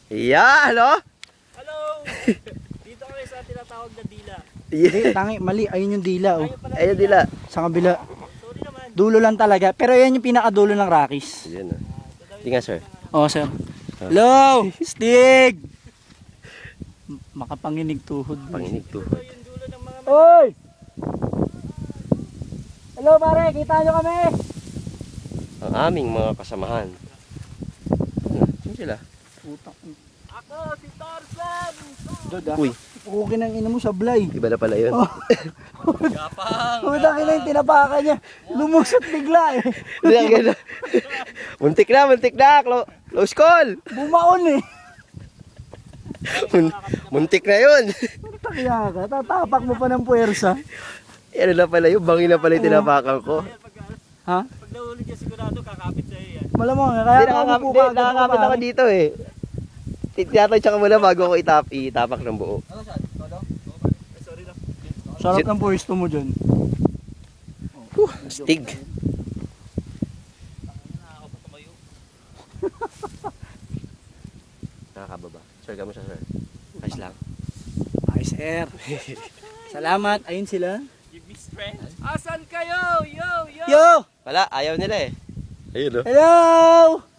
Yeah, hello? Hello! Dito kami sa tinatawag na dila. Hindi, tangi, mali. Ayun yung dila. Oh. Ayun dila. Sa kabila. Sorry naman. Dulo lang talaga. Pero yan yung pinakadulo ng Rockies. Yan, tingnan, sir. Oh, sir. Hello! Stig! Makapanginig tuhod. Panginig to. Ito yung dulo ng mga Oy! Hello, pare. Kita nyo kami. Ang aming mga kasamahan. Sino sila? Putak. Ako, si Tarzan! Dod ah. Uy, Pukin ang ina mo sablay. iba na pala yun. Oh. Gapang! Putak ina yung tinapakan niya. Lumusot bigla eh. Muntik na. Close call. Bumaon eh. Muntik na yun. Putak ka. Tatapak mo pa ng puwersa. Ano na pala yun, bangin na pala yung tinapakan ko. Ha? Pag nahulog niya sigurado, kakapit sa'yo yan. Malamang kaya Hindi, nakakapit ako dito eh. Tinatansya ka muna bago ako itapak ng buo. Sorry na. Sarap ng pwesto mo dyan. Stig. Ako pa tumayo. Nakakababa. Sir, kamusta sir? Ayos lang. Nice air. Salamat. Ayun sila. Give me strength. Asan kayo? Yo! Yo! Wala, ayaw nila eh. Ayun o. Hello!